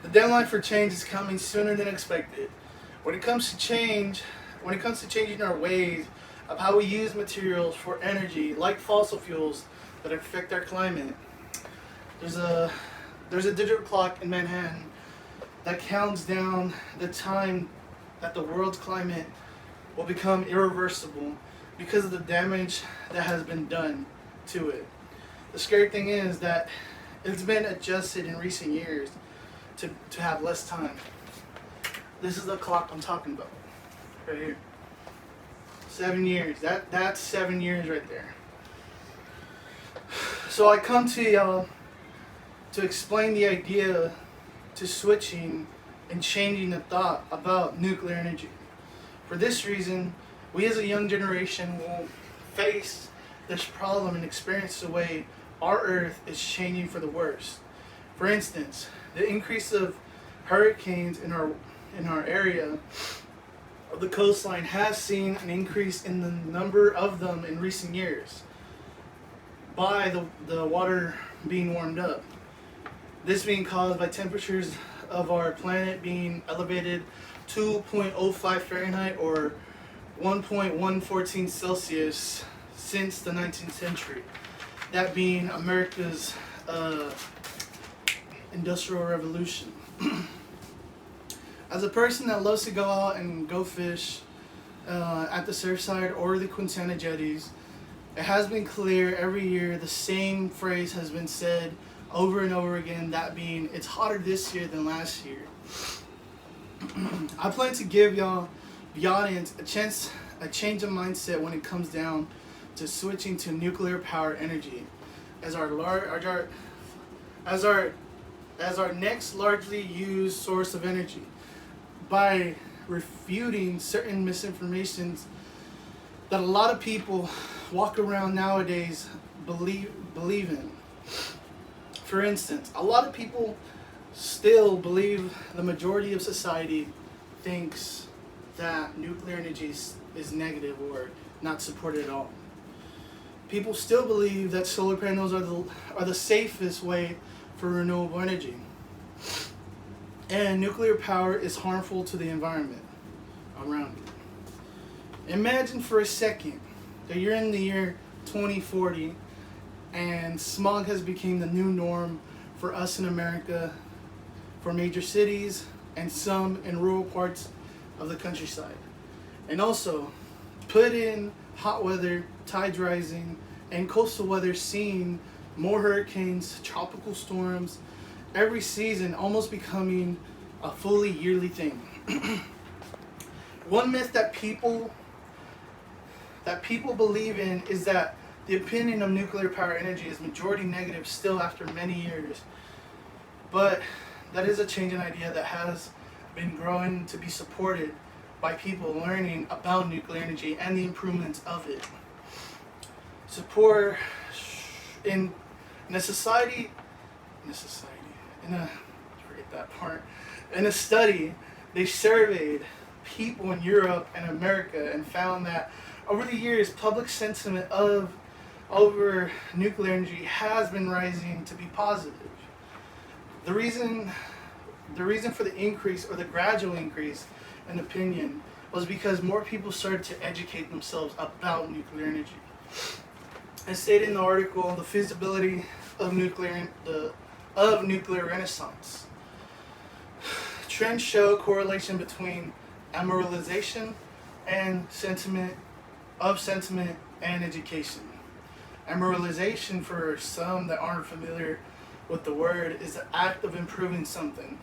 The deadline for change is coming sooner than expected. When it comes to change, when it comes to changing our ways of how we use materials for energy, like fossil fuels that affect our climate, there's a there's a digital clock in Manhattan that counts down the time that the world's climate will become irreversible because of the damage that has been done to it. The scary thing is that it's been adjusted in recent years to have less time. This is the clock I'm talking about, right here. 7 years. That's 7 years right there. So I come to y'all to explain the idea to switching and changing the thought about nuclear energy. For this reason, we as a young generation will face this problem and experience the way our Earth is changing for the worse. For instance, the increase of hurricanes in our area of the coastline has seen an increase in the number of them in recent years by the water being warmed up. This being caused by temperatures of our planet being elevated 2.05 Fahrenheit or 1.114 Celsius since the 19th century. That being America's industrial revolution. As a person that loves to go out and go fish at the Surfside or the Quintana jetties, it has been clear every year the same phrase has been said over and over again, that being, it's hotter this year than last year. I plan to give y'all, the audience, a change of mindset when it comes down to switching to nuclear power energy as our next largely used source of energy, by refuting certain misinformations that a lot of people walk around nowadays believe in. For instance, a lot of people still believe, the majority of society thinks that nuclear energy is negative or not supported at all. People still believe that solar panels are the safest way for renewable energy. And nuclear power is harmful to the environment around you. Imagine for a second that you're in the year 2040 and smog has become the new norm for us in America, for major cities and some in rural parts of the countryside. And also, put in hot weather, tides rising, and coastal weather seeing more hurricanes, tropical storms, every season almost becoming a fully yearly thing. One myth that people believe in is that the opinion of nuclear power energy is majority negative still after many years. But that is a change in idea that has been growing to be supported by people learning about nuclear energy and the improvements of it. Support in a society, forget that part. In a study, they surveyed people in Europe and America and found that over the years, public sentiment over nuclear energy has been rising to be positive. The reason for the increase, or the gradual increase in opinion, was because more people started to educate themselves about nuclear energy. As stated in the article, the feasibility of nuclear renaissance. Trends show correlation between amoralization and sentiment and education. Amoralization, for some that aren't familiar with the word, is the act of improving something.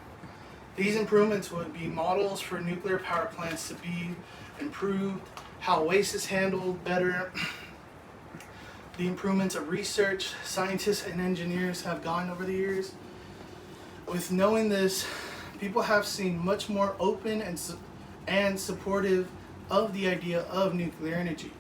These improvements would be models for nuclear power plants to be improved, how waste is handled better, the improvements of research scientists and engineers have gone over the years. With knowing this, people have seen much more open and supportive of the idea of nuclear energy.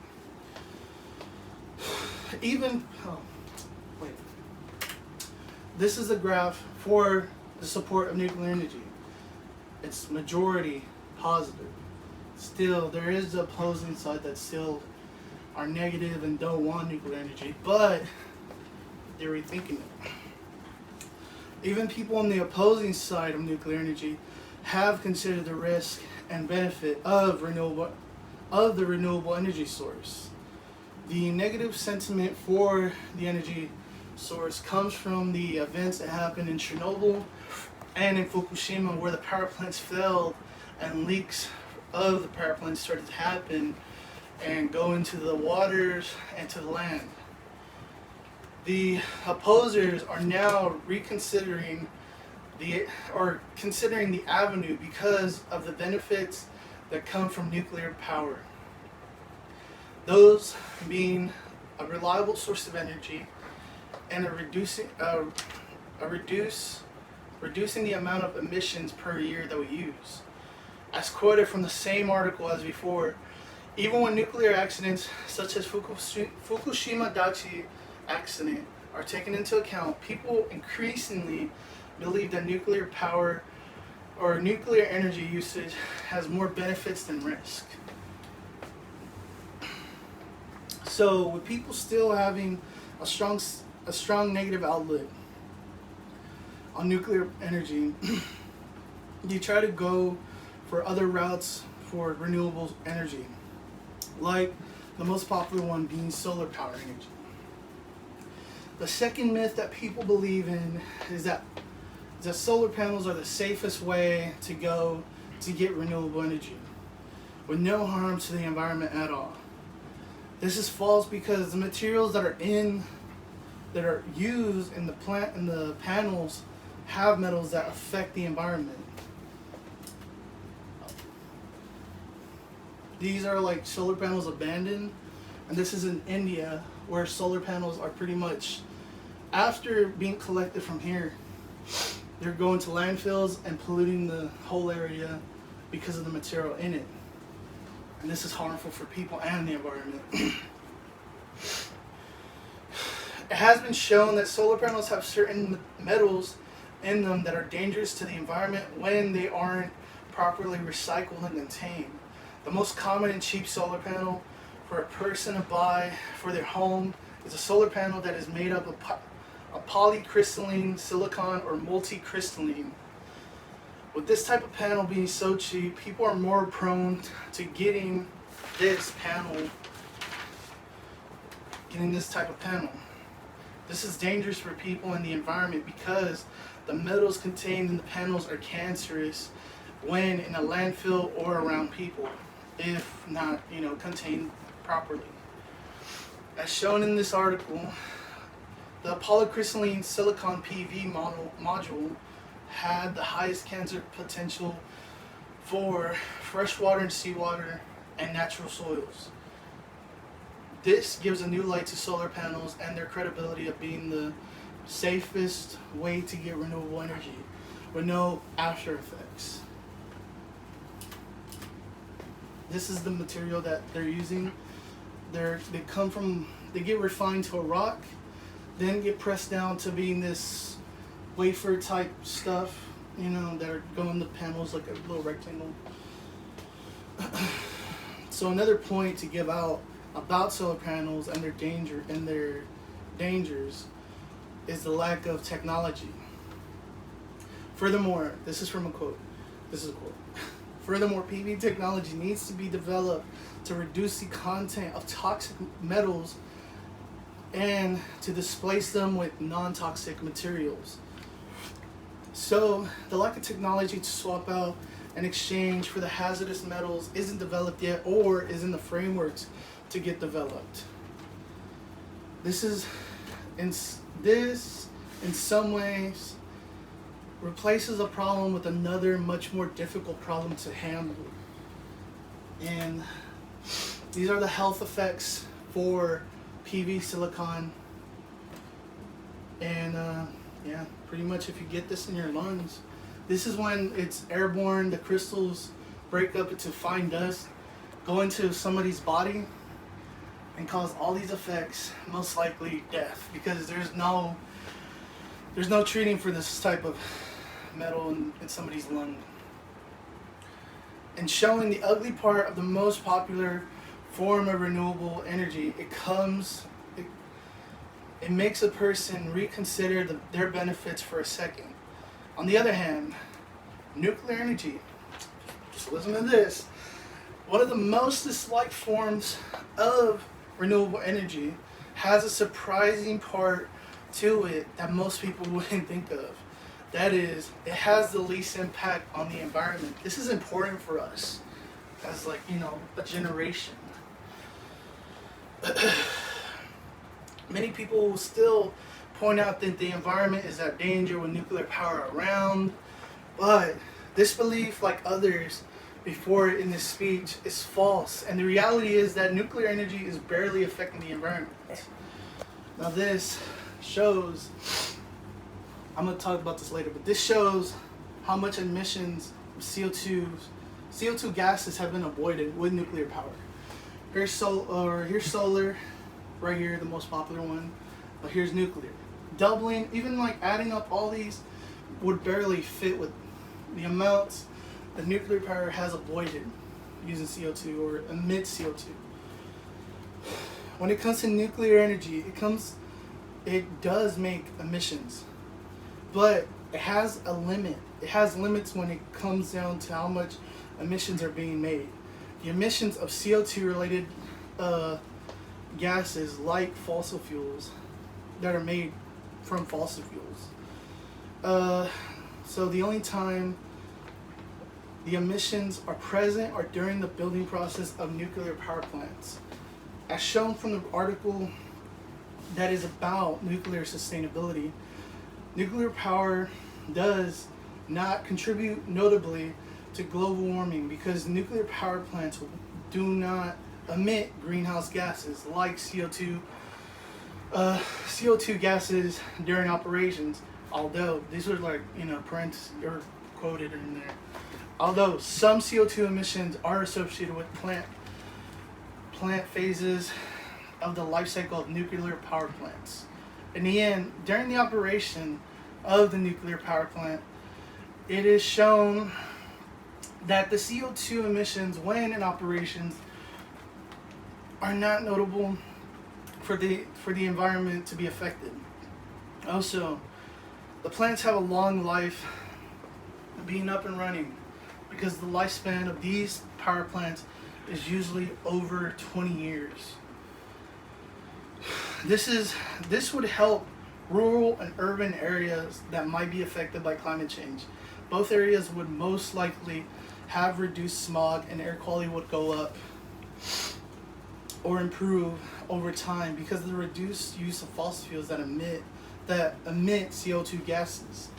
This is a graph for the support of nuclear energy. It's majority positive. Still, there is the opposing side that still are negative and don't want nuclear energy, but they're rethinking it. Even people on the opposing side of nuclear energy have considered the risk and benefit of the renewable energy source. The negative sentiment for the energy source comes from the events that happened in Chernobyl and in Fukushima, where the power plants failed and leaks of the power plants started to happen and go into the waters and to the land. The opposers are now considering the avenue because of the benefits that come from nuclear power. Those being a reliable source of energy and reducing the amount of emissions per year that we use. As quoted from the same article as before, even when nuclear accidents such as Fukushima Daiichi accident are taken into account, people increasingly believe that nuclear power or nuclear energy usage has more benefits than risk. So, with people still having a strong negative outlook on nuclear energy, you try to go for other routes for renewable energy, like the most popular one being solar power energy. The second myth that people believe in is that solar panels are the safest way to go to get renewable energy, with no harm to the environment at all. This is false because the materials that are used in the panels have metals that affect the environment. These are like solar panels abandoned, and this is in India, where solar panels are pretty much, after being collected from here, they're going to landfills and polluting the whole area because of the material in it. And this is harmful for people and the environment. It has been shown that solar panels have certain metals in them that are dangerous to the environment when they aren't properly recycled and contained. The most common and cheap solar panel for a person to buy for their home is a solar panel that is made up of polycrystalline silicon or multicrystalline. With this type of panel being so cheap, people are more prone to getting this type of panel. This is dangerous for people and the environment because the metals contained in the panels are cancerous when in a landfill or around people, if not, contained properly. As shown in this article, the polycrystalline silicon PV module had the highest cancer potential for freshwater and seawater and natural soils. This gives a new light to solar panels and their credibility of being the safest way to get renewable energy with no after effects. This is the material that they're using. They get refined to a rock, then get pressed down to being this wafer type stuff, that are going to panels like a little rectangle. So another point to give out about solar panels and their dangers is the lack of technology. Furthermore, this is a quote. Furthermore, PV technology needs to be developed to reduce the content of toxic metals and to displace them with non-toxic materials. So, the lack of technology to swap out and exchange for the hazardous metals isn't developed yet, or is in the frameworks to get developed. This in some ways replaces a problem with another much more difficult problem to handle. And these are the health effects for PV silicon. And pretty much if you get this in your lungs, this is when it's airborne. The crystals break up into fine dust, go into somebody's body, and cause all these effects, most likely death, because there's no treating for this type of metal in somebody's lung. And showing the ugly part of the most popular form of renewable energy, it it makes a person reconsider their benefits for a second. On the other hand, nuclear energy, just listen to this, one of the most disliked forms of renewable energy, has a surprising part to it that most people wouldn't think of. That is, it has the least impact on the environment. This is important for us as a generation. Many people will still point out that the environment is at danger with nuclear power around, but this belief, like others before in this speech, is false. And the reality is that nuclear energy is barely affecting the environment. Now this shows, I'm going to talk about this later, but this shows how much emissions of CO2 gases have been avoided with nuclear power. Here's solar, right here, the most popular one, but here's nuclear. Doubling, even adding up all these would barely fit with the amounts that nuclear power has avoided using CO2 or emits CO2. When it comes to nuclear energy, it does make emissions, but it has a limit. It has limits when it comes down to how much emissions are being made. The emissions of CO2 related gases like fossil fuels that are made from fossil fuels. So the only time the emissions are present are during the building process of nuclear power plants. As shown from the article that is about nuclear sustainability, nuclear power does not contribute notably to global warming because nuclear power plants do not emit greenhouse gases like CO2 gases during operations, although these are parentheses or quoted in there. Although some CO2 emissions are associated with plant phases of the life cycle of nuclear power plants. In the end, during the operation of the nuclear power plant, it is shown that the CO2 emissions when in operations are not notable for the environment to be affected. Also, the plants have a long life being up and running because the lifespan of these power plants is usually over 20 years. This would help rural and urban areas that might be affected by climate change. Both areas would most likely have reduced smog and air quality would go up or improve over time because of the reduced use of fossil fuels that emit CO2 gases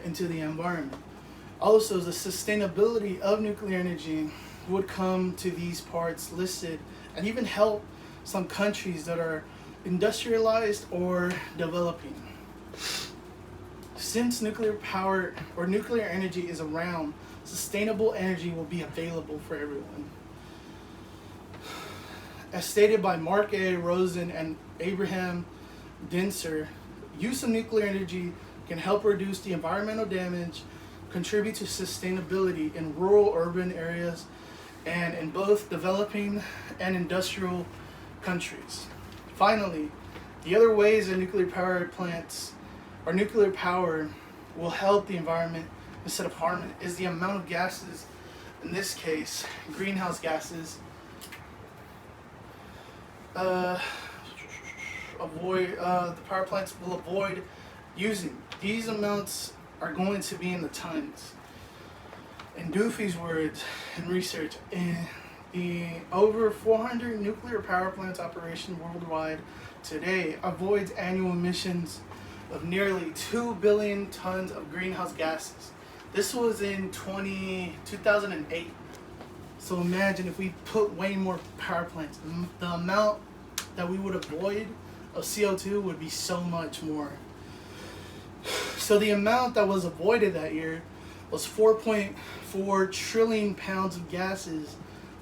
into the environment. Also, the sustainability of nuclear energy would come to these parts listed and even help some countries that are industrialized or developing. Since nuclear power or nuclear energy is around, sustainable energy will be available for everyone. As stated by Mark A. Rosen and Abraham Dinser, use of nuclear energy can help reduce the environmental damage, contribute to sustainability in rural urban areas, and in both developing and industrial countries. Finally, the other ways that nuclear power plants or nuclear power will help the environment instead of harm it is the amount of gases, in this case, greenhouse gases, the power plants will avoid using. These amounts are going to be in the tons. In Doofy's words and research, in the over 400 nuclear power plants operation worldwide today avoids annual emissions of nearly 2 billion tons of greenhouse gases. This was in 2008. So imagine if we put way more power plants, the amount that we would avoid of CO2 would be so much more. So the amount that was avoided that year was 4.4 trillion pounds of gases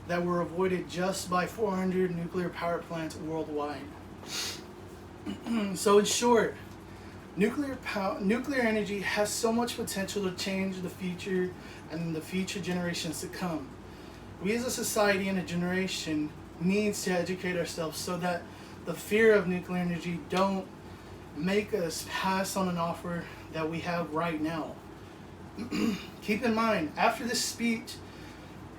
that were avoided just by 400 nuclear power plants worldwide. So in short, nuclear energy has so much potential to change the future and the future generations to come. We as a society and a generation needs to educate ourselves so that the fear of nuclear energy don't make us pass on an offer that we have right now. Keep in mind, after this speech,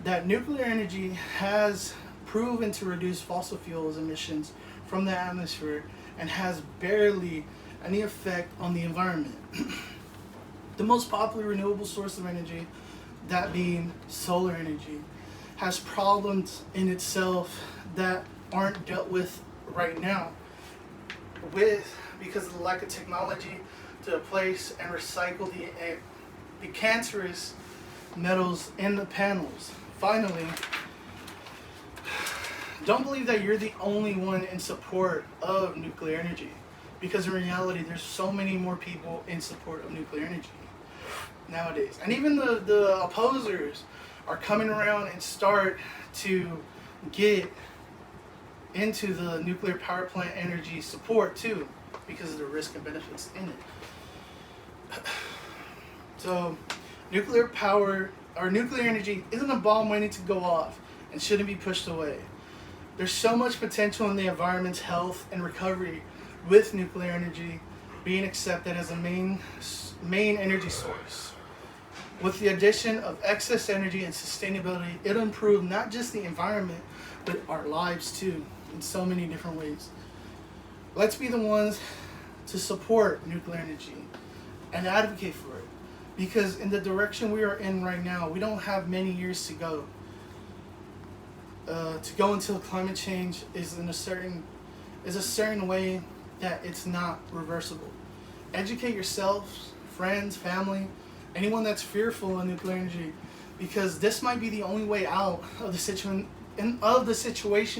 that nuclear energy has proven to reduce fossil fuels emissions from the atmosphere and has barely any effect on the environment. The most popular renewable source of energy, that being solar energy, has problems in itself that aren't dealt with right now because of the lack of technology to replace and recycle the cancerous metals in the panels. Finally, don't believe that you're the only one in support of nuclear energy, because in reality there's so many more people in support of nuclear energy nowadays. And even the opposers are coming around and start to get into the nuclear power plant energy support too, because of the risk and benefits in it. So nuclear power or nuclear energy isn't a bomb waiting to go off and shouldn't be pushed away. There's so much potential in the environment's health and recovery with nuclear energy being accepted as a main energy source. With the addition of excess energy and sustainability, it'll improve not just the environment, but our lives too, in so many different ways. Let's be the ones to support nuclear energy and advocate for it, because in the direction we are in right now, we don't have many years to go. Until climate change is a certain way that it's not reversible. Educate yourselves, friends, family, anyone that's fearful of nuclear energy, because this might be the only way out of the situation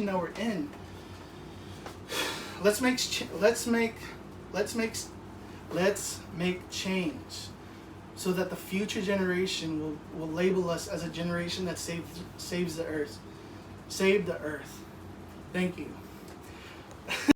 that we're in. Let's make change, so that the future generation will label us as a generation that saves the earth. Save the earth. Thank you.